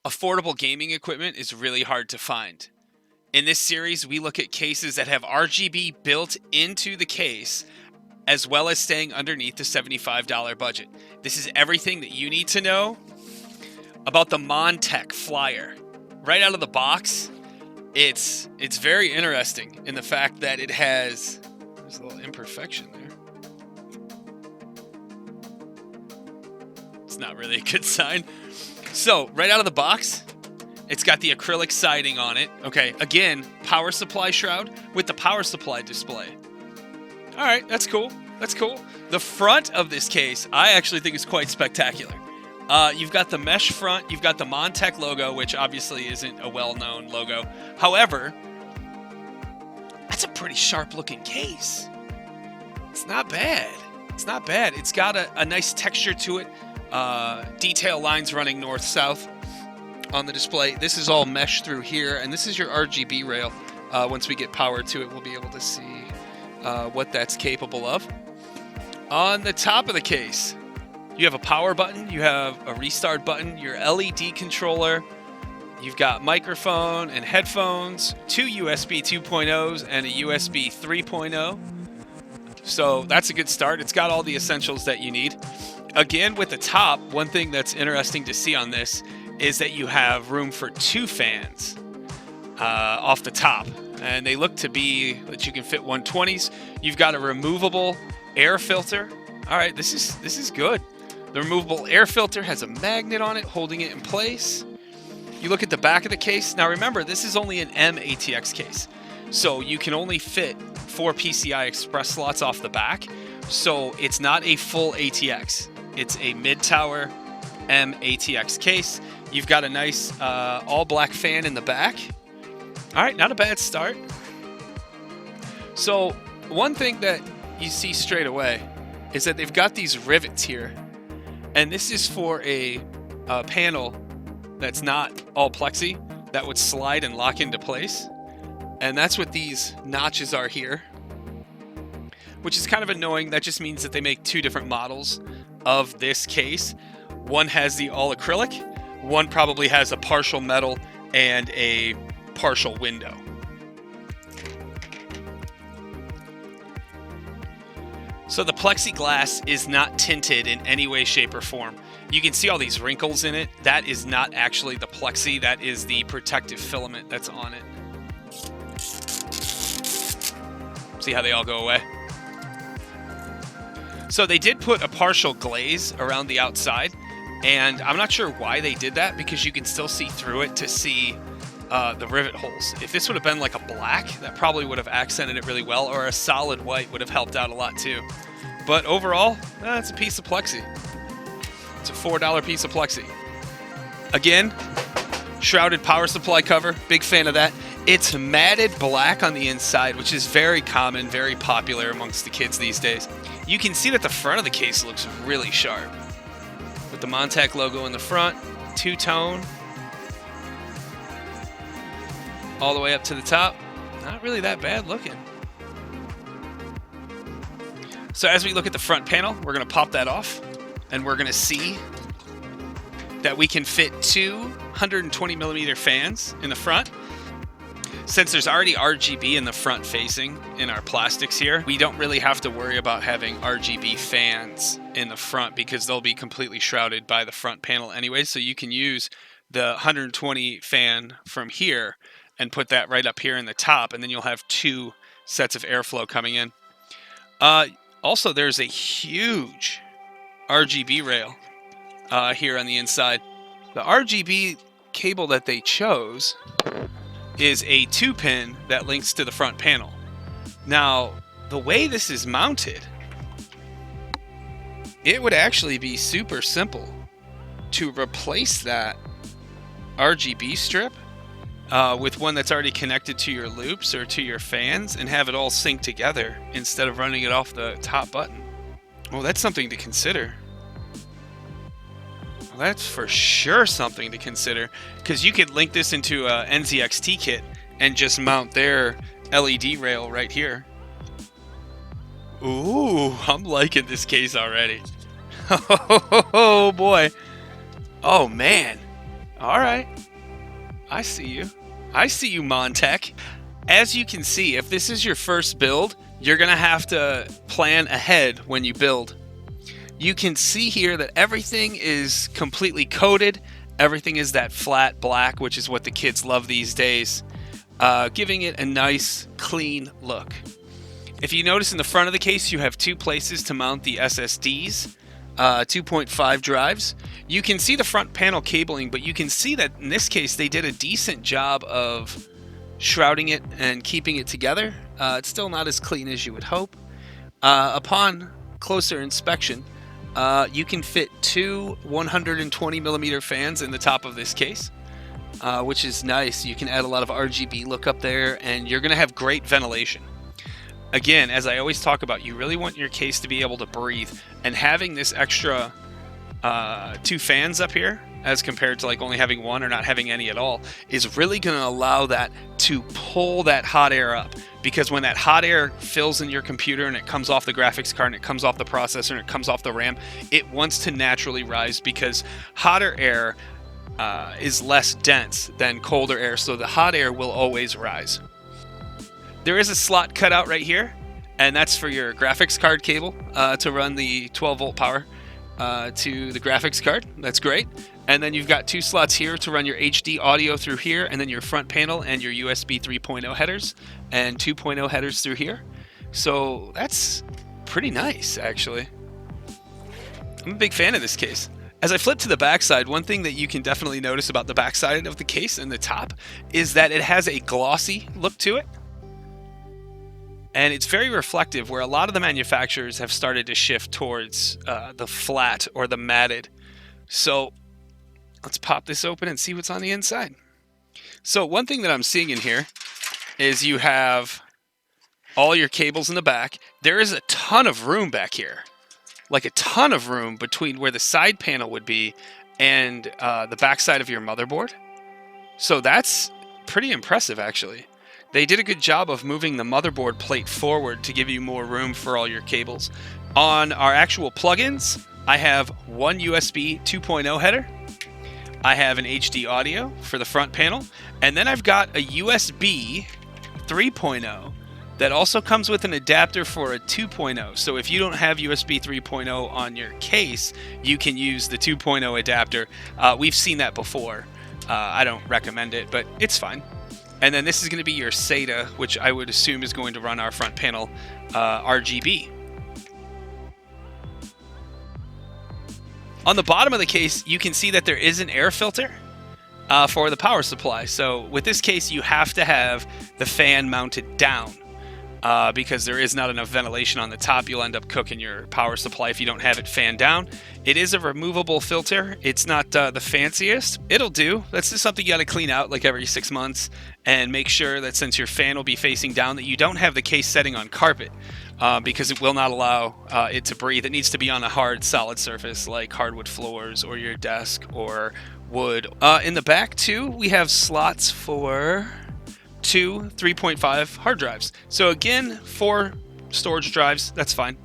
Affordable gaming equipment is really hard to find. In this series, we look at cases that have RGB built into the case, as well as staying underneath the $75 budget. This is everything that you need to know about the Montech Flyer. Right out of the box, it's very interesting in the fact that it has, there's a little imperfection there. It's not really a good sign. So, right out of the box, it's got the acrylic siding on it. Okay, again, power supply shroud with the power supply display. All right, that's cool. That's cool. The front of this case, I actually think is quite spectacular. You've got the mesh front. You've got the Montech logo, which obviously isn't a well-known logo. However, that's a pretty sharp-looking case. It's not bad. It's not bad. It's got a nice texture to it. Detail lines running north-south on the display. This is all mesh through here, and this is your RGB rail. Once we get power to it, we'll be able to see what that's capable of. On the top of the case, you have a power button, you have a restart button, your LED controller, you've got microphone and headphones, two USB 2.0s and a USB 3.0. So that's a good start. It's got all the essentials that you need. Again, with the top, one thing that's interesting to see on this is that you have room for two fans off the top. And they look to be that you can fit 120s. You've got a removable air filter. All right, this is good. The removable air filter has a magnet on it holding it in place. You look at the back of the case. Now remember, this is only an M ATX case. So you can only fit 4 PCI Express slots off the back. So it's not a full ATX. It's a mid-tower M ATX case. You've got a nice all-black fan in the back. All right, not a bad start. So one thing that you see straight away is that they've got these rivets here. And this is for a panel that's not all plexi that would slide and lock into place. And that's what these notches are here, which is kind of annoying. That just means that they make two different models of this case. One has the all acrylic, one probably has a partial metal and a partial window. So the plexiglass is not tinted in any way, shape, or form. You can see all these wrinkles in it. That is not actually the plexi. That is the protective filament that's on it. See how they all go away? So they did put a partial glaze around the outside, and I'm not sure why they did that, because you can still see through it to see the rivet holes. If this would have been like a black, that probably would have accented it really well, or a solid white would have helped out a lot too. But overall, it's a piece of plexi. It's a $4 piece of plexi. Again, shrouded power supply cover, big fan of that. It's matted black on the inside, which is very common, very popular amongst the kids these days. You can see that the front of the case looks really sharp. With the Montech logo in the front, two-tone, all the way up to the top. Not really that bad looking. So as we look at the front panel, we're going to pop that off, and we're going to see that we can fit two 120 millimeter fans in the front. Since there's already RGB in the front facing in our plastics here, we don't really have to worry about having RGB fans in the front, because they'll be completely shrouded by the front panel anyway. So you can use the 120 fan from here and put that right up here in the top, and then you'll have two sets of airflow coming in. Also, there's a huge RGB rail here on the inside. The RGB cable that they chose is a 2-pin that links to the front panel. Now, the way this is mounted, it would actually be super simple to replace that RGB strip with one that's already connected to your loops or to your fans, and have it all sync together instead of running it off the top button. Well, that's something to consider. Well, that's for sure something to consider, because you could link this into a NZXT kit and just mount their LED rail right here. Ooh, I'm liking this case already. Oh boy. Oh man. All right. I see you. I see you, Montech. As you can see, if this is your first build, you're going to have to plan ahead when you build. You can see here that everything is completely coated. Everything is that flat black, which is what the kids love these days, giving it a nice, clean look. If you notice in the front of the case, you have two places to mount the SSDs, 2.5 drives. You can see the front panel cabling, but you can see that in this case, they did a decent job of shrouding it and keeping it together. It's still not as clean as you would hope. Upon closer inspection, you can fit two 120 millimeter fans in the top of this case, which is nice. You can add a lot of RGB look up there, and you're going to have great ventilation. Again, as I always talk about, you really want your case to be able to breathe, and having this extra two fans up here as compared to like only having one or not having any at all is really going to allow that to pull that hot air up, because when that hot air fills in your computer and it comes off the graphics card and it comes off the processor and it comes off the RAM, it wants to naturally rise because hotter air is less dense than colder air, so the hot air will always rise. There is a slot cut out right here, and that's for your graphics card cable to run the 12 volt power to the graphics card. That's great. And then you've got two slots here to run your HD audio through here, and then your front panel and your USB 3.0 headers and 2.0 headers through here. So that's pretty nice, actually. I'm a big fan of this case. As I flip to the backside, one thing that you can definitely notice about the backside of the case and the top is that it has a glossy look to it. And it's very reflective, where a lot of the manufacturers have started to shift towards the flat or the matted. So let's pop this open and see what's on the inside. So one thing that I'm seeing in here is you have all your cables in the back. There is a ton of room back here, like a ton of room between where the side panel would be and the backside of your motherboard. So that's pretty impressive, actually. They did a good job of moving the motherboard plate forward to give you more room for all your cables. On our actual plugins, I have one USB 2.0 header. I have an HD audio for the front panel. And then I've got a USB 3.0 that also comes with an adapter for a 2.0. So if you don't have USB 3.0 on your case, you can use the 2.0 adapter. We've seen that before. I don't recommend it, but it's fine. And then this is going to be your SATA, which I would assume is going to run our front panel RGB. On the bottom of the case, you can see that there is an air filter for the power supply. So with this case, you have to have the fan mounted down because there is not enough ventilation on the top. You'll end up cooking your power supply if you don't have it fanned down. It is a removable filter. It's not the fanciest. It'll do. That's just something you got to clean out like every 6 months, and make sure that since your fan will be facing down, that you don't have the case setting on carpet because it will not allow it to breathe. It needs to be on a hard, solid surface like hardwood floors or your desk or wood. In the back, too, we have slots for two 3.5 hard drives. So again, 4 storage drives, that's fine.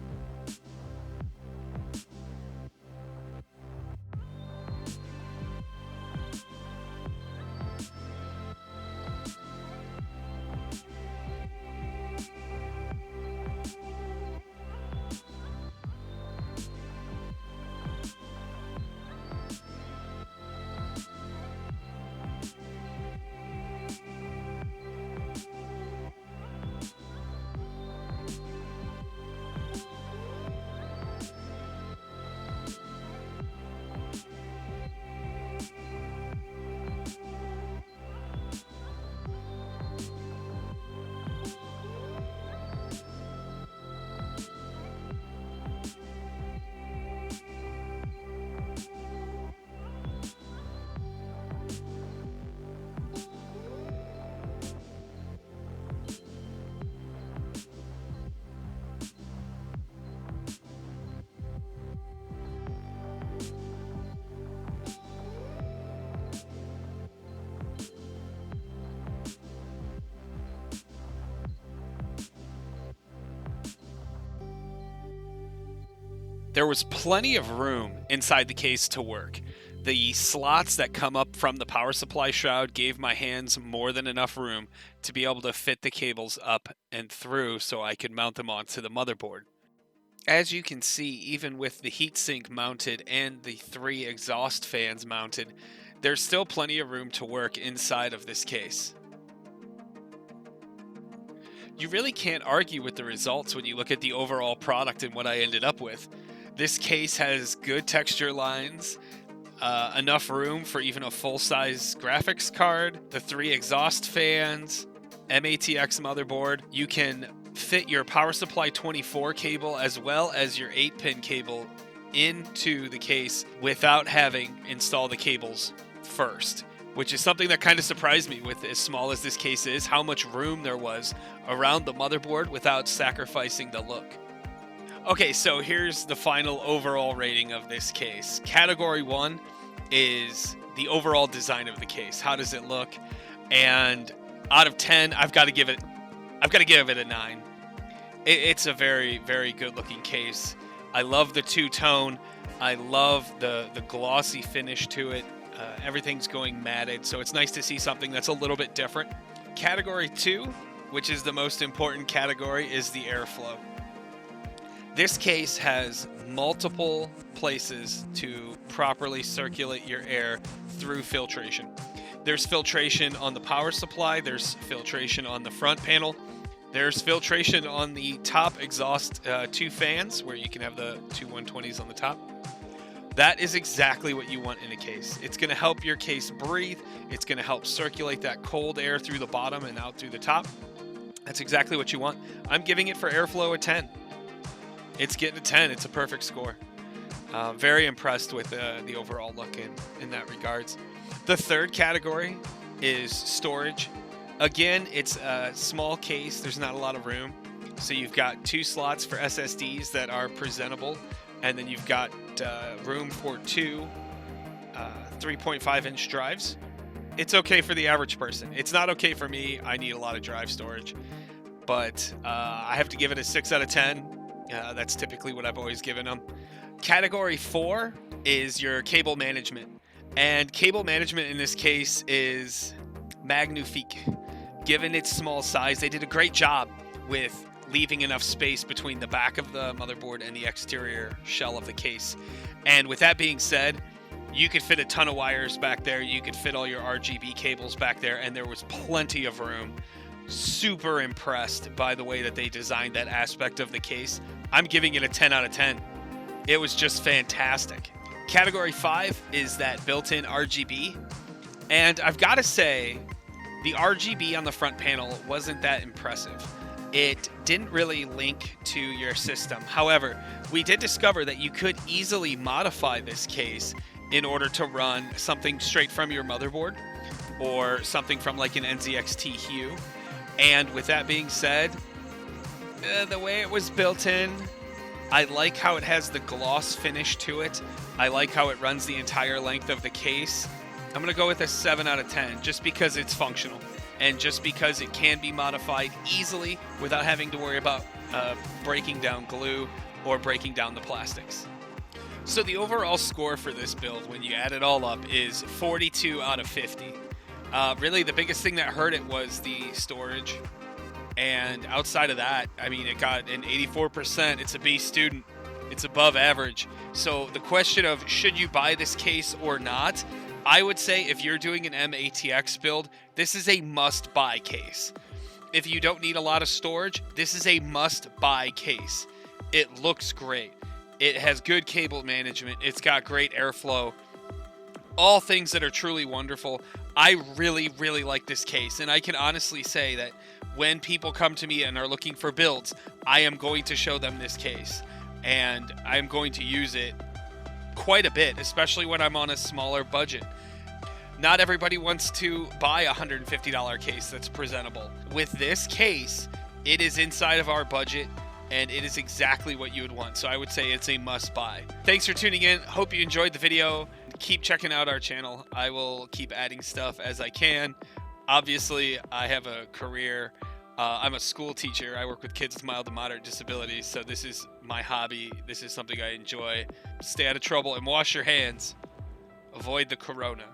There was plenty of room inside the case to work. The slots that come up from the power supply shroud gave my hands more than enough room to be able to fit the cables up and through so I could mount them onto the motherboard. As you can see, even with the heatsink mounted and the 3 exhaust fans mounted, there's still plenty of room to work inside of this case. You really can't argue with the results when you look at the overall product and what I ended up with. This case has good texture lines, enough room for even a full-size graphics card, the 3 exhaust fans, MATX motherboard. You can fit your power supply 24 cable as well as your 8-pin cable into the case without having installed the cables first, which is something that kind of surprised me with as small as this case is, how much room there was around the motherboard without sacrificing the look. Okay, so here's the final overall rating of this case. Category 1 is the overall design of the case. How does it look? And out of 10, I've got to give it a 9. It's a very, very good looking case. I love the two-tone. I love the glossy finish to it. Everything's going matted, so it's nice to see something that's a little bit different. Category 2, which is the most important category, is the airflow. This case has multiple places to properly circulate your air through filtration. There's filtration on the power supply, there's filtration on the front panel, there's filtration on the top exhaust 2 fans where you can have the 2 120s on the top. That is exactly what you want in a case. It's going to help your case breathe. It's going to help circulate that cold air through the bottom and out through the top. That's exactly what you want. I'm giving it for airflow a 10. It's getting a 10. It's a perfect score. Very impressed with the overall look in that regards. The third category is storage. Again, it's a small case. There's not a lot of room. So you've got 2 slots for SSDs that are presentable. And then you've got room for 2 3.5-inch drives. It's okay for the average person. It's not okay for me. I need a lot of drive storage. But I have to give it a 6 out of 10. That's typically what I've always given them. Category 4 is your cable management. And cable management in this case is magnifique. Given its small size, they did a great job with leaving enough space between the back of the motherboard and the exterior shell of the case. And with that being said, you could fit a ton of wires back there. You could fit all your RGB cables back there, and there was plenty of room. Super impressed by the way that they designed that aspect of the case. I'm giving it a 10 out of 10. It was just fantastic. Category 5 is that built-in RGB. And I've got to say, the RGB on the front panel wasn't that impressive. It didn't really link to your system. However, we did discover that you could easily modify this case in order to run something straight from your motherboard or something from like an NZXT Hue. And with that being said, the way it was built in, I like how it has the gloss finish to it. I like how it runs the entire length of the case. I'm going to go with a 7 out of 10 just because it's functional and just because it can be modified easily without having to worry about breaking down glue or breaking down the plastics. So the overall score for this build, when you add it all up, is 42 out of 50. Really, the biggest thing that hurt it was the storage. And outside of that, I mean, it got an 84%. It's a B student. It's above average. So the question of should you buy this case or not, I would say if you're doing an MATX build, this is a must-buy case. If you don't need a lot of storage, this is a must-buy case. It looks great. It has good cable management. It's got great airflow. All things that are truly wonderful. I really, really like this case. And I can honestly say that when people come to me and are looking for builds, I am going to show them this case. And I'm going to use it quite a bit, especially when I'm on a smaller budget. Not everybody wants to buy a $150 case that's presentable. With this case, it is inside of our budget, and it is exactly what you would want. So I would say it's a must-buy. Thanks for tuning in. Hope you enjoyed the video. Keep checking out our channel. I will keep adding stuff as I can. Obviously, I have a career. I'm a school teacher. I work with kids with mild to moderate disabilities, so this is my hobby. This is something I enjoy. Stay out of trouble and wash your hands. Avoid the corona.